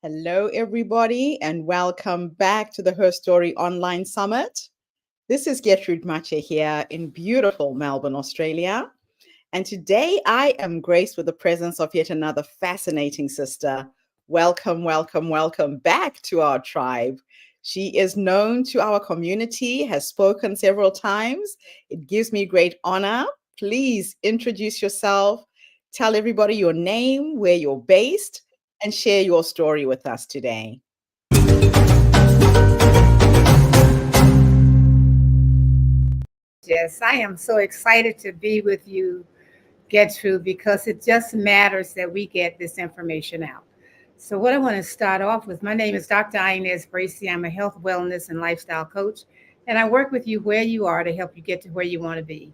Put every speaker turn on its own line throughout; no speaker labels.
Hello, everybody, and welcome back to the HerStory Online Summit. This is Gertrude Mache here in beautiful Melbourne, Australia. And today I am graced with the presence of yet another fascinating sister. Welcome, welcome, welcome back to our tribe. She is known to our community, has spoken several times. It gives me great honor. Please introduce yourself, tell everybody your name, where you're based, and share your story with us today.
Yes, I am so excited to be with you, Gertrude, because it just matters that we get this information out. So, what I want to start off with, my name is Dr. Inez Bracy. I'm a health, wellness, and lifestyle coach, and I work with you where you are to help you get to where you want to be.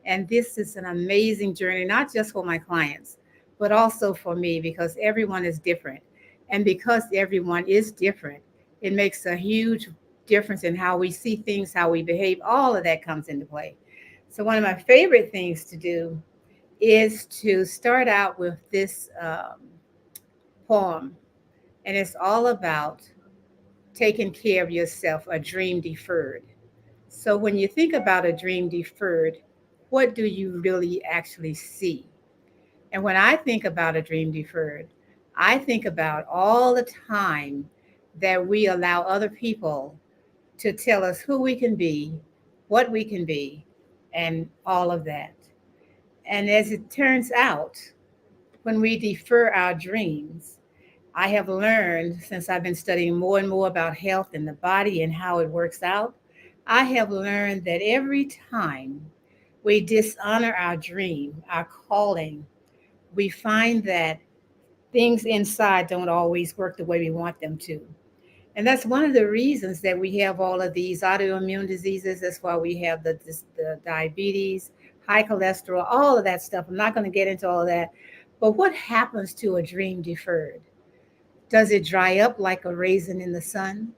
And this is an amazing journey, not just for my clients, but also for me, because everyone is different. And because everyone is different, it makes a huge difference in how we see things, how we behave. All of that comes into play. So, one of my favorite things to do is to start out with this poem, and it's all about taking care of yourself, a dream deferred. So, when you think about a dream deferred, what do you really actually see? And when I think about a dream deferred, I think about all the time that we allow other people to tell us who we can be, what we can be, and all of that. And as it turns out, when we defer our dreams, I have learned since I've been studying more and more about health and the body and how it works out, I have learned that every time we dishonor our dream, our calling, we find that things inside don't always work the way we want them to. And that's one of the reasons that we have all of these autoimmune diseases. That's why we have the diabetes, high cholesterol, all of that stuff. I'm not going to get into all of that. But what happens to a dream deferred? Does it dry up like a raisin in the sun,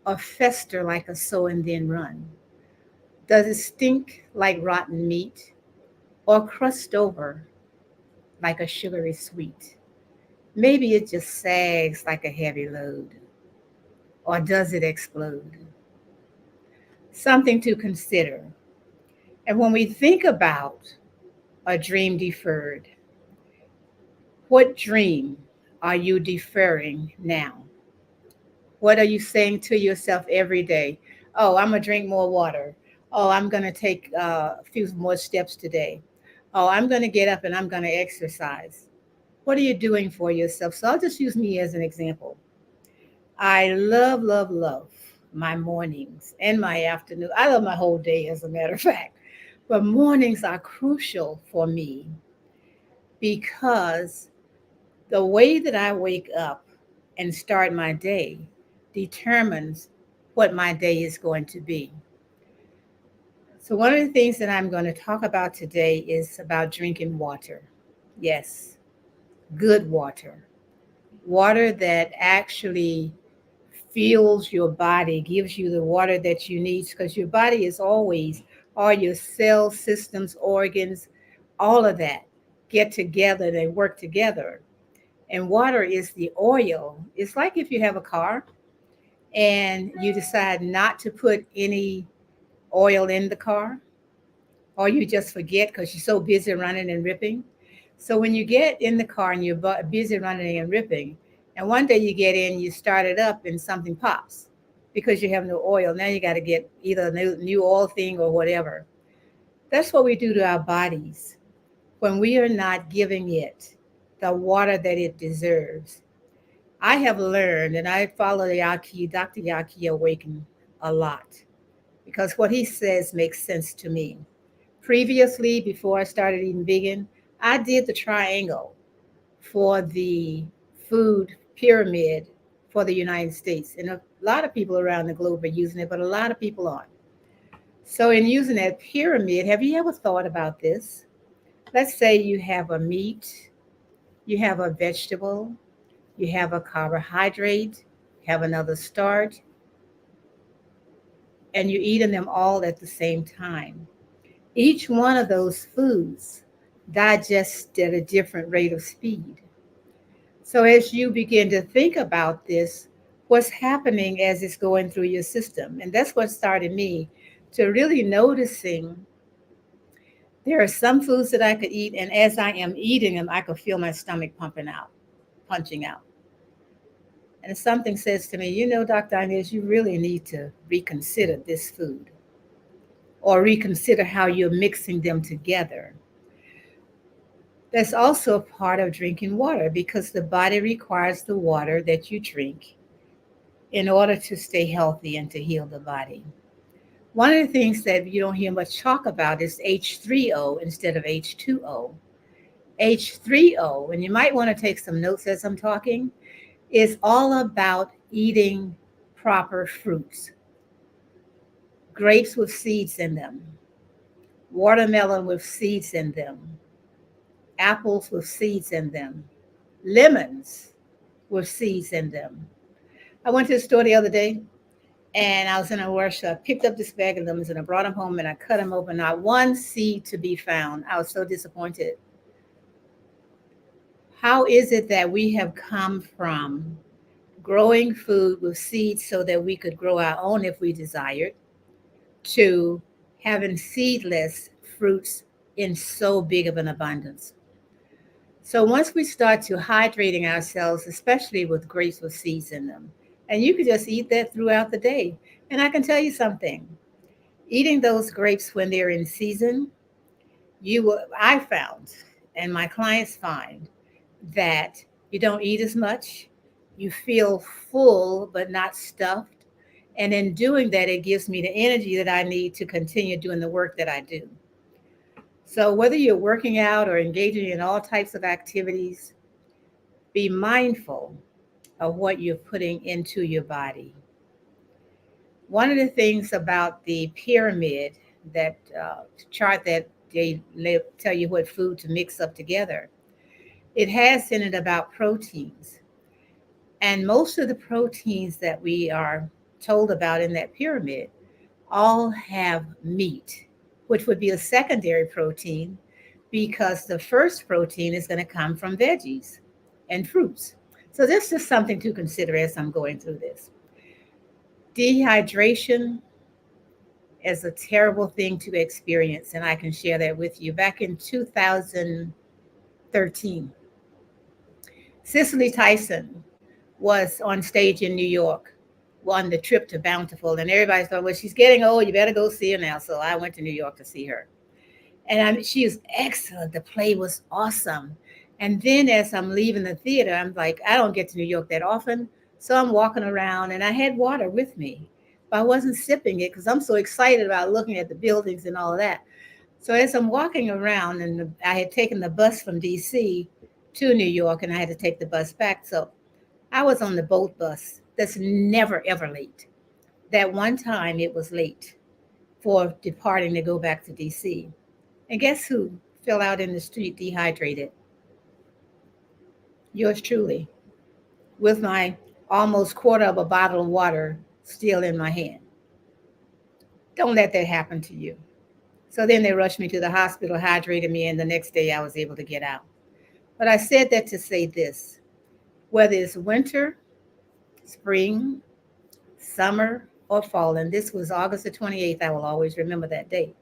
or fester like a sow and then run? Does it stink like rotten meat, or crust over like a sugary sweet? Maybe it just sags like a heavy load, or does it explode? Something to consider. And when we think about a dream deferred, what dream are you deferring now? What are you saying to yourself every day? Oh, I'm going to drink more water. Oh, I'm going to take a few more steps today. Oh, I'm going to get up and I'm going to exercise. What are you doing for yourself? So I'll just use me as an example. I love, love, love my mornings and my afternoon. I love my whole day, as a matter of fact. But mornings are crucial for me because the way that I wake up and start my day determines what my day is going to be. So, one of the things that I'm going to talk about today is about drinking water. Yes, good water. Water that actually fuels your body, gives you the water that you need, because your body is always, all your cells, systems, organs, all of that get together, they work together. And water is the oil. It's like if you have a car and you decide not to put any oil in the car, or you just forget because you're so busy running and ripping. So when you get in the car and you're busy running and ripping, and one day you get in, you start it up, and something pops because you have no oil. Now you got to get either a new oil thing or whatever. That's what we do to our bodies when we are not giving it the water that it deserves. I have learned, and I follow Dr. Yaki Awaken a lot because what he says makes sense to me. Previously, before I started eating vegan, I did the triangle for the food pyramid for the United States. And a lot of people around the globe are using it, but a lot of people aren't. So, in using that pyramid, have you ever thought about this? Let's say you have a meat, you have a vegetable, you have a carbohydrate, you have another starch, and you're eating them all at the same time. Each one of those foods digests at a different rate of speed. So as you begin to think about this, what's happening as it's going through your system? And that's what started me to really noticing there are some foods that I could eat, and as I am eating them, I could feel my stomach pumping out, punching out. And something says to me, Dr. Inez, you really need to reconsider this food or reconsider how you're mixing them together. That's also a part of drinking water because the body requires the water that you drink in order to stay healthy and to heal the body. One of the things that you don't hear much talk about is H3O instead of H2O. H3O, and you might want to take some notes as I'm talking, is all about eating proper fruits. Grapes with seeds in them, watermelon with seeds in them, apples with seeds in them, lemons with seeds in them. I went to the store the other day and I was in a workshop, picked up this bag of lemons and I brought them home and I cut them open. Not one seed to be found. I was so disappointed. How is it that we have come from growing food with seeds so that we could grow our own if we desired, to having seedless fruits in so big of an abundance? So once we start to hydrating ourselves, especially with grapes with seeds in them, and you could just eat that throughout the day. And I can tell you something, eating those grapes when they're in season, I found, and my clients find, that you don't eat as much, you feel full but not stuffed. And in doing that, it gives me the energy that I need to continue doing the work that I do. So whether you're working out or engaging in all types of activities, be mindful of what you're putting into your body. One of the things about the pyramid, that chart that tell you what food to mix up together, it has in it about proteins. And most of the proteins that we are told about in that pyramid all have meat, which would be a secondary protein because the first protein is going to come from veggies and fruits. So that's just something to consider as I'm going through this. Dehydration is a terrible thing to experience, and I can share that with you. Back in 2013, Cicely Tyson was on stage in New York, on the trip to Bountiful, and everybody's going, well, she's getting old, you better go see her now. So I went to New York to see her. And she was excellent. The play was awesome. And then as I'm leaving the theater, I'm like, I don't get to New York that often. So I'm walking around and I had water with me, but I wasn't sipping it because I'm so excited about looking at the buildings and all of that. So as I'm walking around, and I had taken the bus from DC to New York and I had to take the bus back. So I was on the boat bus that's never, ever late. That one time it was late for departing to go back to DC. And guess who fell out in the street dehydrated? Yours truly, with my almost quarter of a bottle of water still in my hand. Don't let that happen to you. So then they rushed me to the hospital, hydrated me, and the next day I was able to get out. But I said that to say this: whether it's winter, spring, summer, or fall, and this was August the 28th, I will always remember that date.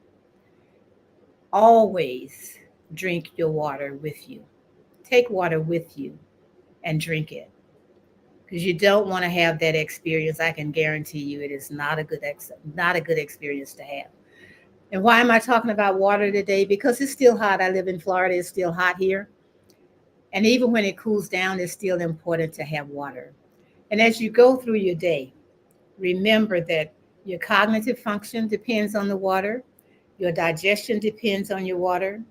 Always drink your water with you. Take water with you and drink it, because you don't want to have that experience. I can guarantee you it is not a good experience to have. And why am I talking about water today? Because it's still hot. I live in Florida. It's still hot here. And even when it cools down, it's still important to have water. And as you go through your day, remember that your cognitive function depends on the water. Your digestion depends on your water.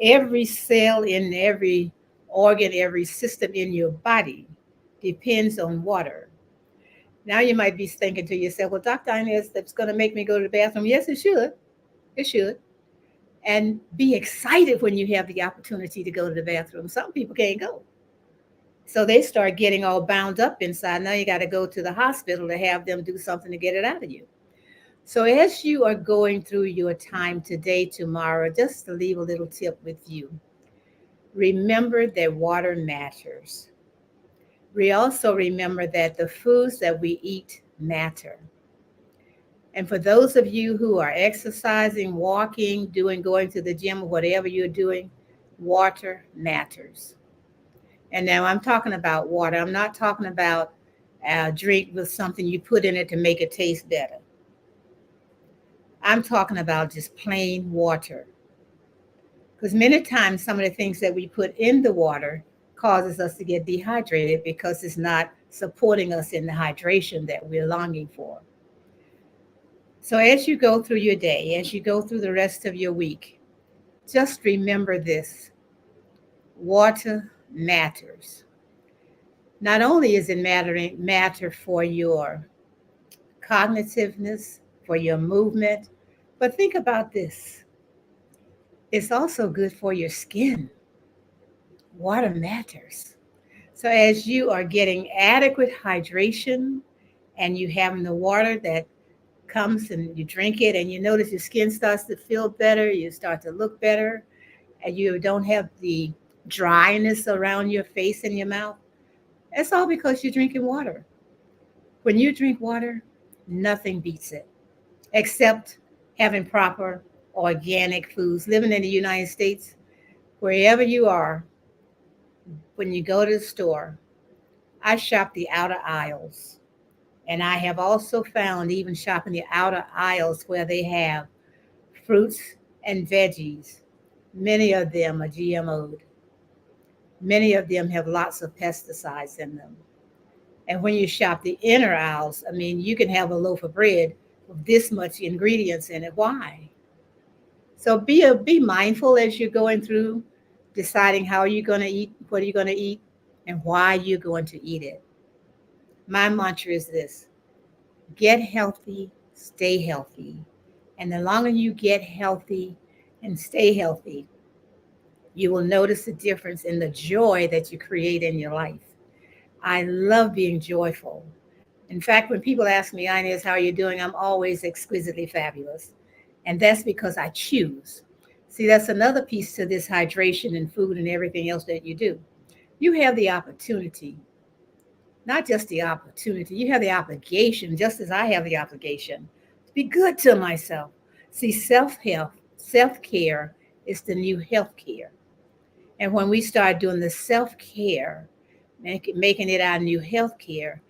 Every cell in every organ, every system in your body depends on water. Now you might be thinking to yourself, well, Dr. Inez, that's going to make me go to the bathroom. Yes, it should. It should. And be excited when you have the opportunity to go to the bathroom. Some people can't go. So they start getting all bound up inside. Now you got to go to the hospital to have them do something to get it out of you. So as you are going through your time today, tomorrow, just to leave a little tip with you, remember that water matters. We also remember that the foods that we eat matter. And for those of you who are exercising, walking, going to the gym, or whatever you're doing, water matters. And now I'm talking about water. I'm not talking about a drink with something you put in it to make it taste better. I'm talking about just plain water. Because many times some of the things that we put in the water causes us to get dehydrated because it's not supporting us in the hydration that we're longing for. So as you go through your day, as you go through the rest of your week, just remember this: water matters. Not only is it matter for your cognitiveness, for your movement, but think about this: it's also good for your skin. Water matters. So as you are getting adequate hydration and you having the water that comes and you drink it and you notice your skin starts to feel better, you start to look better, and you don't have the dryness around your face and your mouth, that's all because you're drinking water. When you drink water, nothing beats it except having proper organic foods. Living in the United States, wherever you are, when you go to the store, I shop the outer aisles. And I have also found, even shopping the outer aisles where they have fruits and veggies, many of them are GMO'd. Many of them have lots of pesticides in them. And when you shop the inner aisles, I mean, you can have a loaf of bread with this much ingredients in it. Why? So be mindful as you're going through deciding how you're going to eat, what are you going to eat, and why you're going to eat it. My mantra is this: get healthy, stay healthy. And the longer you get healthy and stay healthy, you will notice the difference in the joy that you create in your life. I love being joyful. In fact, when people ask me, Inez, how are you doing? I'm always exquisitely fabulous. And that's because I choose. See, that's another piece to this hydration and food and everything else that you do. You have the opportunity, not just the opportunity, you have the obligation, just as I have the obligation, to be good to myself. See, self care is the new health care. And when we start doing the self care, making it our new health care,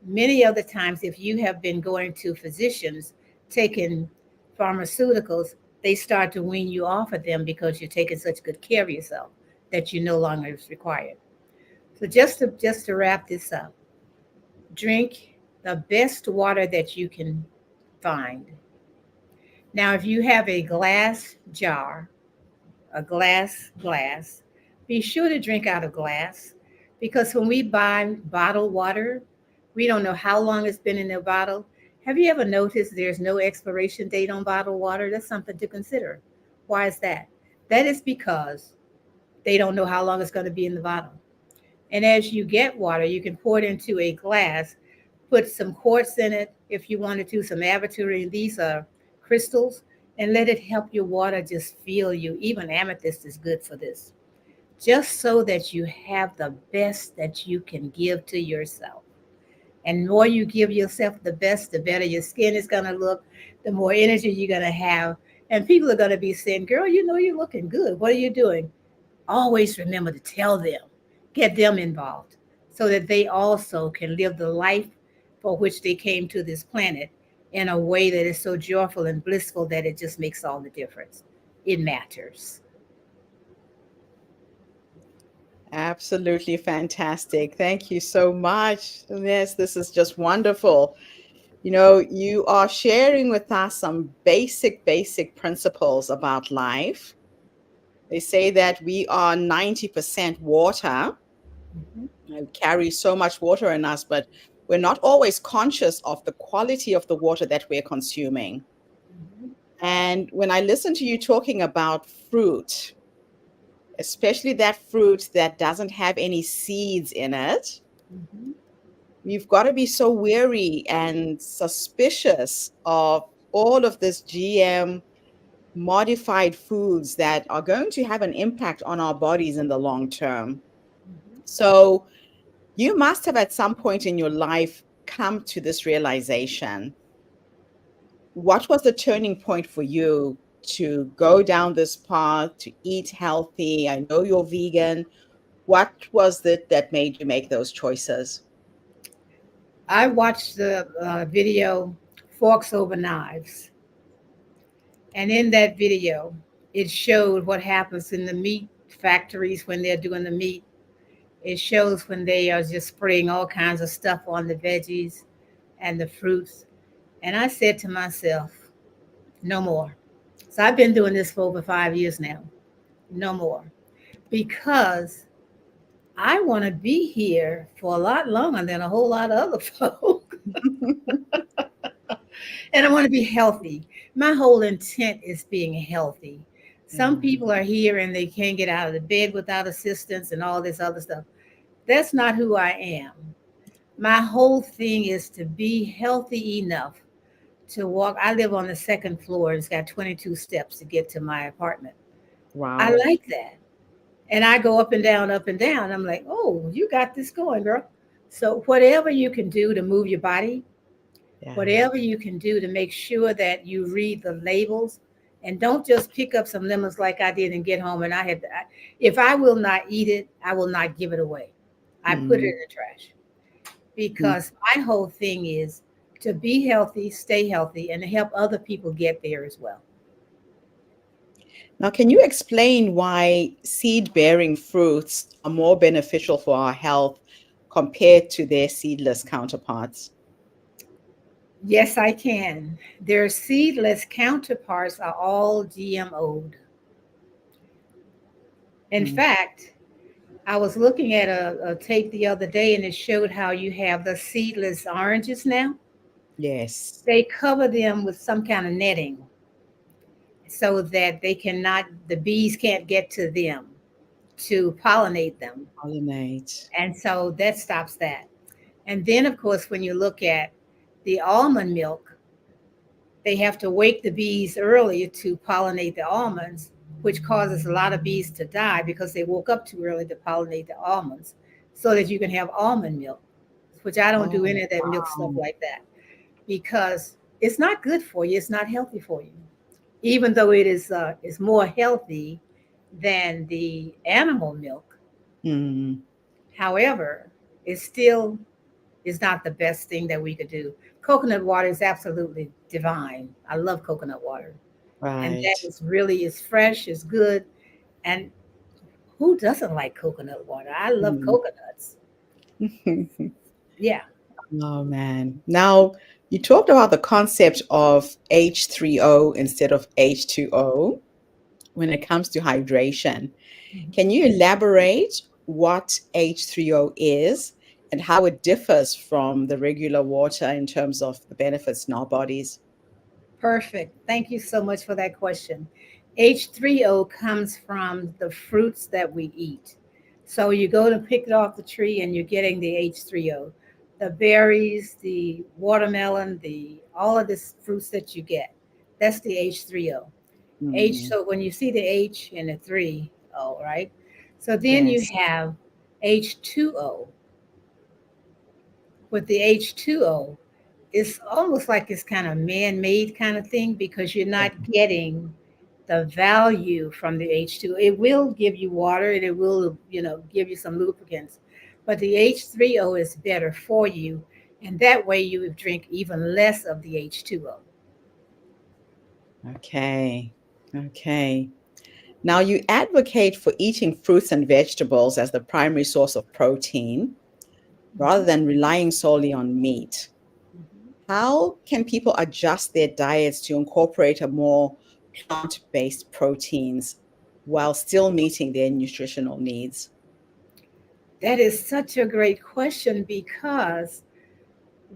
many of the times, if you have been going to physicians taking pharmaceuticals, they start to wean you off of them because you're taking such good care of yourself that you no longer is required. So just to wrap this up, drink the best water that you can find. Now, if you have a glass jar, a glass, be sure to drink out of glass, because when we buy bottled water, we don't know how long it's been in the bottle. Have you ever noticed there's no expiration date on bottled water? That's something to consider. Why is that? That is because they don't know how long it's going to be in the bottle. And as you get water, you can pour it into a glass, put some quartz in it if you wanted to, some aventurine. These are crystals, and let it help your water just feel you. Even amethyst is good for this, just so that you have the best that you can give to yourself. And the more you give yourself the best, the better your skin is going to look, the more energy you're going to have. And people are going to be saying, girl, you know, you're looking good. What are you doing? Always remember to tell them, get them involved so that they also can live the life for which they came to this planet in a way that is so joyful and blissful that it just makes all the difference. It matters.
Absolutely fantastic. Thank you so much. Yes, this is just wonderful. You know, you are sharing with us some basic principles about life. They say that we are 90% water.
Mhm,
We carry so much water in us, but we're not always conscious of the quality of the water that we're consuming.
mhm,
And when I listen to you talking about fruit, especially that fruit that doesn't have any seeds in it,
mhm,
you've got to be so wary and suspicious of all of this GM modified foods that are going to have an impact on our bodies in the long term.
mhm.
So, You must have at some point in your life come to this realization. What was the turning point for you to go down this path, to eat healthy? I know you're vegan. What was it that made you make those choices?
I watched the video Forks Over Knives, and in that video, it showed what happens in the meat factories when they're doing the meat. It shows when they are just spraying all kinds of stuff on the veggies and the fruits. And I said to myself, no more. So I've been doing this for over 5 years now. No more. Because I want to be here for a lot longer than a whole lot of other folk. And I want to be healthy. My whole intent is being healthy. Some
Mm,
people are here and they can't get out of the bed without assistance and all this other stuff. That's not who I am. My whole thing is to be healthy enough to walk. I live on the second floor. It's got 22 steps to get to my apartment. I
wow.
like that. And I go up and down, up and down. I'm like, oh, you got this going, girl. So, whatever you can do to move your body,
Yeah.
whatever you can do to make sure that you read the labels and don't just pick up some lemons like I did and get home. And if I will not eat it, I will not give it away. I put it
Mm,
in the trash
mm.
because my whole thing is to be healthy, stay healthy, and to help other people get there as well.
Now, can you explain why seed-bearing fruits are more beneficial for our health compared to their seedless counterparts?
Yes, I can. Their seedless counterparts are all GMO'd. In
Mm,
fact, I was looking at a tape the other day and it showed how you have the seedless oranges now.
yes,
They cover them with some kind of netting so that the bees can't get to them to pollinate them.
pollinate.
And so that stops that. And then, of course, when you look at the almond milk, they have to wake the bees early to pollinate the almonds, which causes a lot of bees to die because they woke up too early to pollinate the almonds so that you can have almond milk, which I don't do
Oh,
any of that milk stuff
wow.
like that because it's not good for you. It's not healthy for you, even though is more healthy than the animal milk.
Mm,
However, it still is not the best thing that we could do. Coconut water is absolutely divine. I love coconut water. And
right.
that is fresh, is good. And who doesn't like coconut water? I love
Mm.
coconuts. Yeah.
Oh, man. Now, you talked about the concept of H3O instead of H2O when it comes to hydration. Can you elaborate what H3O is and how it differs from the regular water in terms of the benefits in our bodies?
Perfect. Thank you so much for that question. H3O comes from the fruits that we eat. So you go to pick it off the tree and you're getting the H3O. The berries, the watermelon, the all of this fruits that you get. That's the H3O. H,
Mm,
so when you see the H and the 3O, right? So then you
yes.
have H2O. With the H2O, it's almost like it's kind of man-made kind of thing because you're
Yeah.
not getting the value from the H2. It will give you water and it will, give you some lubricants, but the H3O is better for you, and that way you would drink even less of the H2O.
Okay. Okay. Now, you advocate for eating fruits and vegetables as the primary source of protein rather than relying solely on meat. How can people adjust their diets to incorporate a more plant-based proteins while still meeting their nutritional needs?
That is such a great question because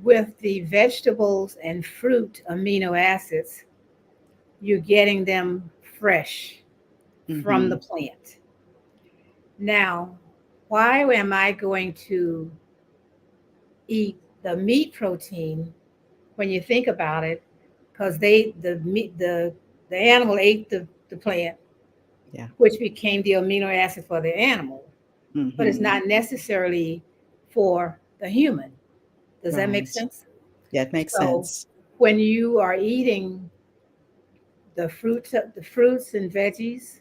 with the vegetables and fruit amino acids, you're getting them fresh from the
Hmm.
plant. Now, why am I going to eat the meat protein when you think about it? Because the animal ate the plant,
Yeah.
which became the amino acid for the animal, but it's
Hmm.
not necessarily for the human. Does that make
Right.
sense?
Yeah, it makes
So
sense.
when you are eating the fruits and veggies,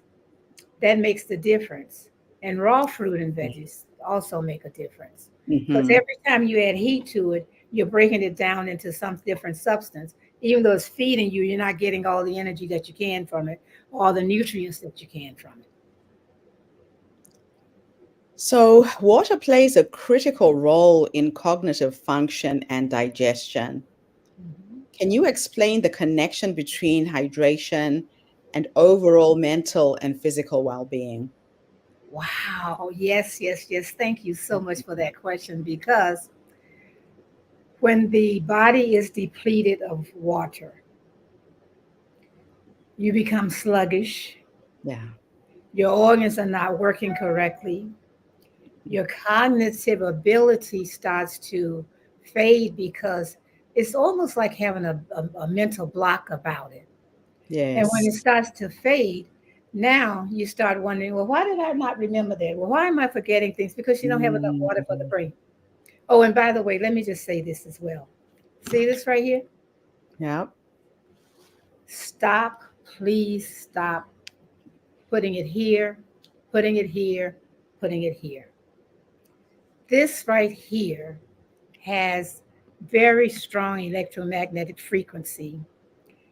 that makes the difference. And raw fruit and veggies also make a difference. Because
Mm-hmm.
every time you add heat to it, you're breaking it down into some different substance. Even though it's feeding you, you're not getting all the energy that you can from it, all the nutrients that you can from it.
So, water plays a critical role in cognitive function and digestion.
Mhm.
Can you explain the connection between hydration and overall mental and physical well-being?
Wow. Yes, yes, yes. Thank you so much for that question because when the body is depleted of water, you become sluggish,
Yeah.
your organs are not working correctly, your cognitive ability starts to fade because it's almost like having a mental block about it. And when it
Yes.
starts to fade, now you start wondering, well, why did I not remember that? Well, why am I forgetting things? Because you don't have enough water for the
Mm.
brain. Oh, and by the way, let me just say this as well. See this right here?
Yeah.
Stop, please stop putting it here, putting it here, putting it here. This right here has very strong electromagnetic frequency.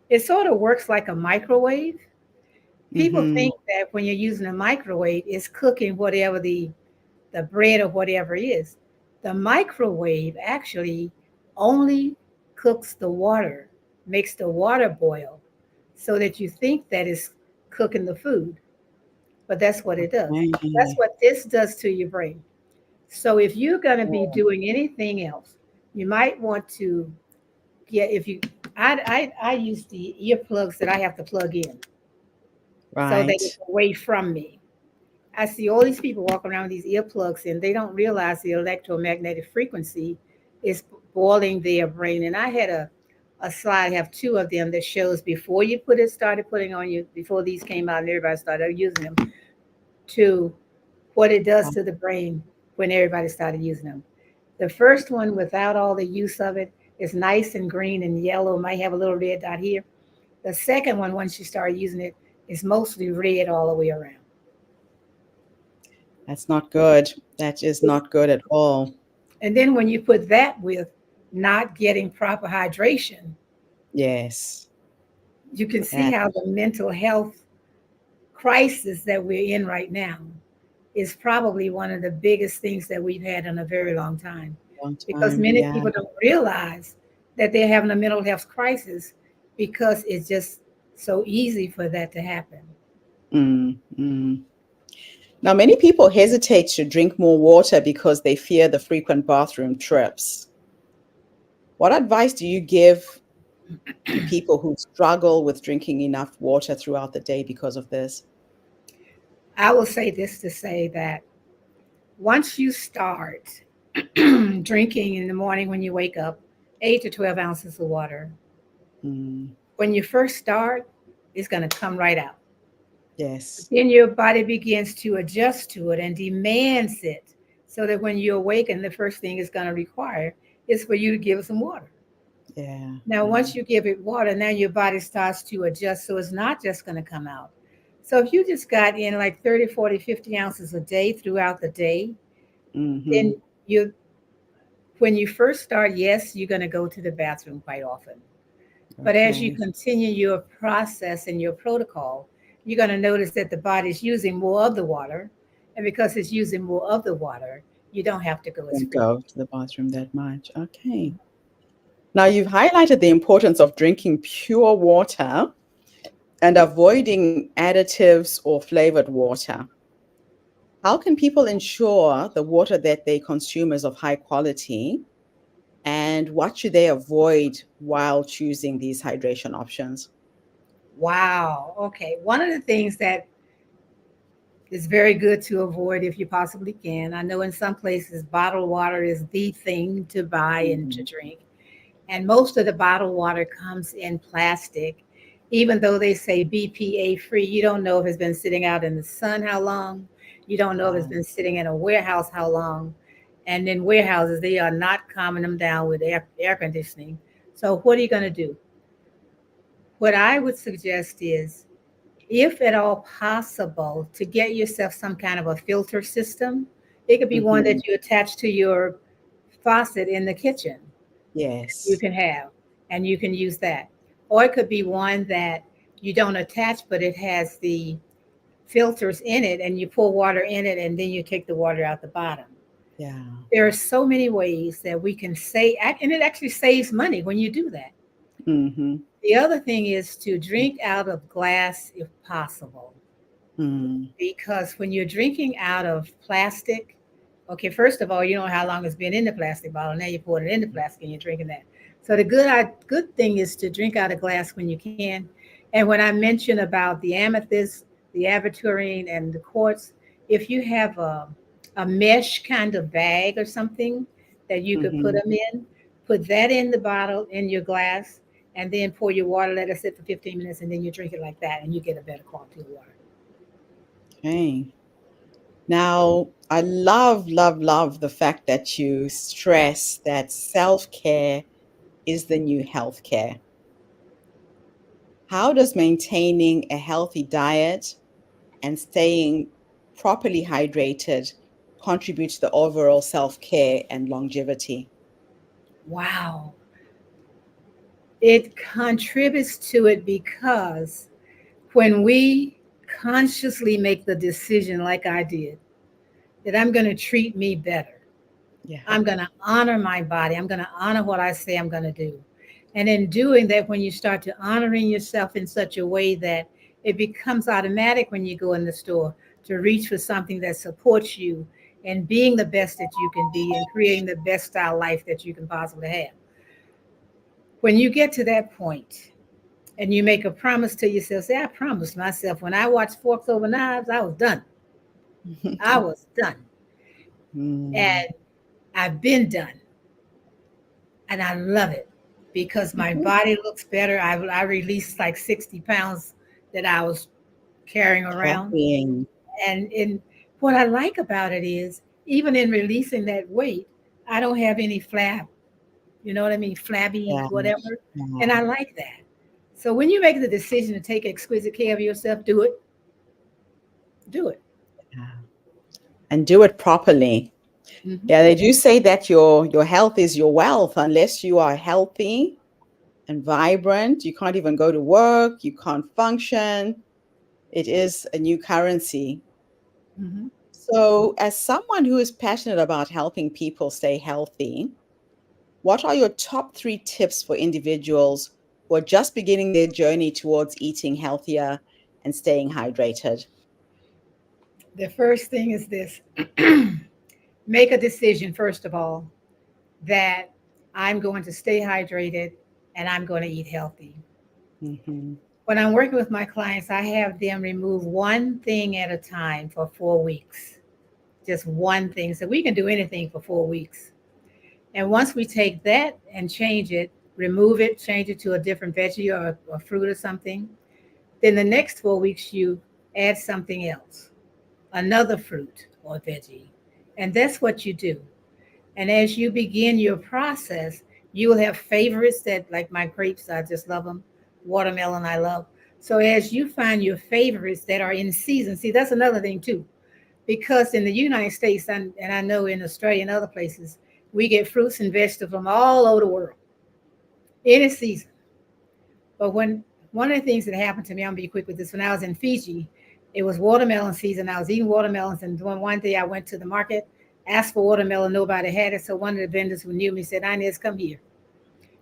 It sort of works like a microwave. People
Mm-hmm.
think that when you're using a microwave, it's cooking whatever the bread or whatever is. The microwave actually only cooks the water, makes the water boil, so that you think that it's cooking the food. But that's what it does. That's
Okay.
what this does to your brain. So if you're going to be
Oh,
doing anything else, you might want to get if you. I use the earplugs that I have to plug in so that
right.
it's away from me. I see all these people walking around with these earplugs and they don't realize the electromagnetic frequency is boiling their brain. And I had a slide, I have two of them that shows before you started putting on you, before these came out and everybody started using them, to what it does to the brain when everybody started using them. The first one, without all the use of it, is nice and green and yellow, might have a little red dot here. The second one, once you start using it, is mostly red all the way around.
That's not good. That is not good at all.
And then when you put that with not getting proper hydration,
Yes.
you can see
That
how the mental health crisis that we're in right now is probably one of the biggest things that we've had in a very long time.
long
Because
time.
many
Yeah.
people don't realize that they're having a mental health crisis because it's just so easy for that to happen.
Mm, mm. Now, many people hesitate to drink more water because they fear the frequent bathroom trips. What advice do you give to people who struggle with drinking enough water throughout the day because of this?
I will say this to say that once you start drinking in the morning when you wake up, 8 to 12 ounces of water,
Mm,
when you first start, it's going to come right out.
yes.
Then your body begins to adjust to it and demands it. So that when you awaken, the first thing it's going to require is for you to give it some water.
Yeah.
Now,
Yeah.
once you give it water, now your body starts to adjust. So it's not just going to come out. So if you just got in like 30, 40, 50 ounces a day throughout the day, then
Hmm.
you, when you first start, yes, you're going to go to the bathroom quite often. But as you
Okay.
continue your process and your protocol, you're going to notice that the body's using more of the water. And because it's using more of the water, you don't have to go as
Don't
frequent.
go to the bathroom that much. Okay. Now, you've highlighted the importance of drinking pure water and avoiding additives or flavored water. How can people ensure the water that they consume is of high quality? And what should they avoid while choosing these hydration options?
Wow. Okay. One of the things that is very good to avoid if you possibly can. I know in some places bottled water is the thing to buy and to
Mhm.
drink. And most of the bottled water comes in plastic. Even though they say BPA free, you don't know if it's been sitting out in the sun how long. You don't know if it's
Wow.
been sitting in a warehouse how long. And in warehouses, they are not calming them down with air conditioning. So what are you going to do? What I would suggest is, if at all possible, to get yourself some kind of a filter system. It could be one
Mm-hmm.
that you attach to your faucet in the kitchen. You
Yes.
can have, and you can use that. Or it could be one that you don't attach, but it has the filters in it, and you pour water in it, and then you take the water out the bottom.
Yeah.
There are so many ways that we can save, and it actually saves money when you do that.
Mm-hmm.
The other thing is to drink out of glass if possible,
Mm.
because when you're drinking out of plastic, okay, first of all, you know how long it's been in the plastic bottle. Now you pour it in the plastic and you're drinking that. So the good thing is to drink out of glass when you can. And when I mentioned about the amethyst, the aventurine, and the quartz, if you have a mesh kind of bag or something that you could put
Mm-hmm.
them in, put that in the bottle in your glass, and then pour your water, let it sit for 15 minutes, and then you drink it like that, and you get a better quality of water.
Okay. Now, I love, love, love the fact that you stress that self-care is the new healthcare. How does maintaining a healthy diet and staying properly hydrated contribute to the overall self-care and longevity?
Wow. It contributes to it because when we consciously make the decision, like I did, that I'm going to treat me better,
Yeah.
I'm going to honor my body, I'm going to honor what I say I'm going to do. And in doing that, when you start to honoring yourself in such a way that it becomes automatic when you go in the store to reach for something that supports you and being the best that you can be and creating the best style life that you can possibly have. When you get to that point, and you make a promise to yourself. Say, I promised myself when I watched Forks Over Knives, I was done. I was done.
Mm.
And I've been done. And I love it because my body looks better. I released like 60 pounds that I was carrying around.
Copying.
And what I like about it is, even in releasing that weight, I don't have any flab. You know what I mean? Flabby,
Yeah.
whatever. And
Yeah.
I like that. So when you make the decision to take exquisite care of yourself, do it. Do it.
Yeah. And do it properly.
Mhm.
Yeah, they do say that your health is your wealth. Unless you are healthy and vibrant, you can't even go to work, you can't function. It is a new currency.
Mhm.
So, as someone who is passionate about helping people stay healthy, what are your top three tips for individuals who are just beginning their journey towards eating healthier and staying hydrated?
The first thing is this: make a decision, first of all, that I'm going to stay hydrated and I'm going to eat healthy.
Hmm.
When I'm working with my clients, I have them remove one thing at a time for 4 weeks, just one thing. So we can do anything for 4 weeks. And once we take that and change it, remove it, change it to a different veggie or a fruit or something, then the next 4 weeks you add something else, another fruit or veggie. And that's what you do. And as you begin your process, you will have favorites that, like my grapes, I just love them. Watermelon, I love. So as you find your favorites that are in season, see, that's another thing too. Because in the United States, and I know in Australia and other places, we get fruits and vegetables from all over the world, any season. But when one of the things that happened to me, I'm gonna be quick with this. When I was in Fiji, it was watermelon season. I was eating watermelons, and one day I went to the market, asked for watermelon, nobody had it. So one of the vendors who knew me said, Inez, come here.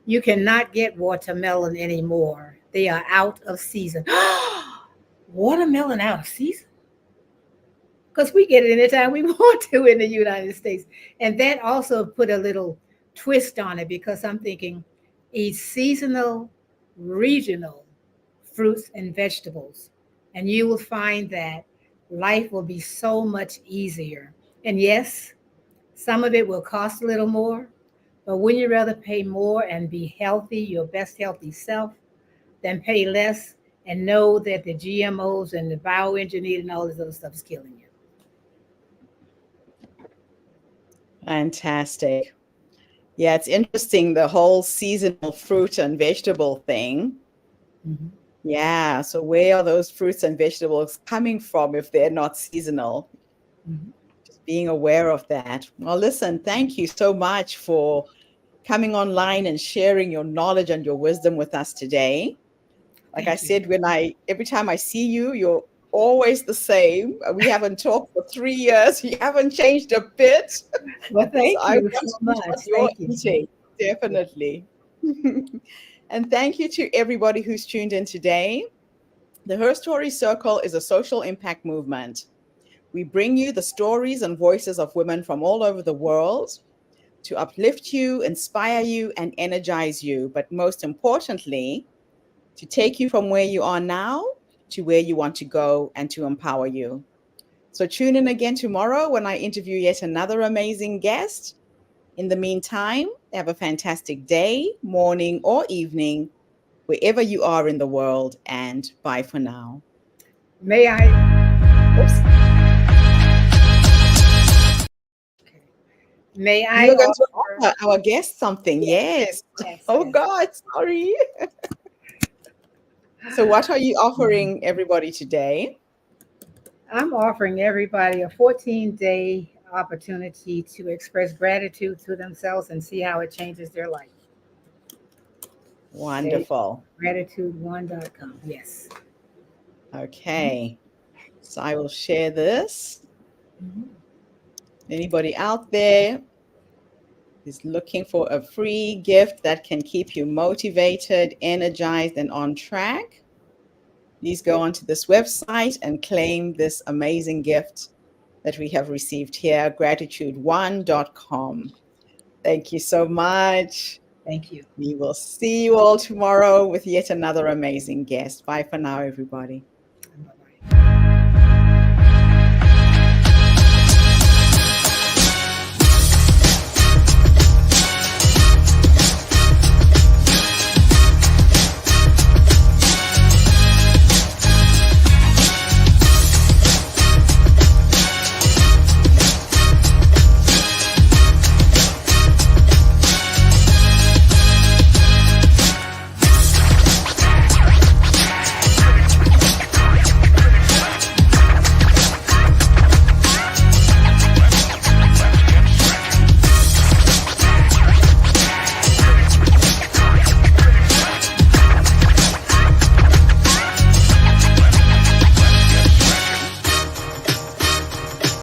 You cannot get watermelon anymore. They are out of season. Watermelon out of season? Because we get it anytime we want to in the United States. And that also put a little twist on it because I'm thinking eat seasonal, regional fruits and vegetables. And you will find that life will be so much easier. And yes, some of it will cost a little more, but wouldn't you rather pay more and be healthy, your best healthy self, than pay less and know that the GMOs and the bioengineered and all this other stuff is killing you?
Fantastic. Yeah, it's interesting, the whole seasonal fruit and vegetable thing.
Mhm.
Yeah, so where are those fruits and vegetables coming from if they're not seasonal?
Mhm.
Just being aware of that. Well, listen, thank you so much for coming online and sharing your knowledge and your wisdom with us today. Like I
Thank you.
said, every time I see you, you're always the same. We haven't talked for 3 years. You haven't changed a bit.
Well,
So
thank
I
you
want
so
to eat what
much.
you're
Thank you.
eating,
Yeah.
definitely. And thank you to everybody who's tuned in today. The Her Story Circle is a social impact movement. We bring you the stories and voices of women from all over the world to uplift you, inspire you, and energize you. But most importantly, to take you from where you are now to where you want to go and to empower you. So tune in again tomorrow when I interview yet another amazing guest. In the meantime, have a fantastic day, morning, or evening, wherever you are in the world, and bye for now.
May I? Oops. May
You
I
were going to
offer?
offer our guest something.
Yes,
Yes.
yes,
Oh,
yes.
God, sorry. So, what are you offering everybody today?
I'm offering everybody a 14-day opportunity to express gratitude to themselves and see how it changes their life. Say
Wonderful.
gratitude1.com. Yes.
Okay. So, I will share this.
Mhm.
Anybody out there is looking for a free gift that can keep you motivated, energized, and on track, please go onto this website and claim this amazing gift that we have received here, gratitude1.com. Thank you so much.
Thank you.
We will see you all tomorrow with yet another amazing guest. Bye for now, everybody.
Bye bye.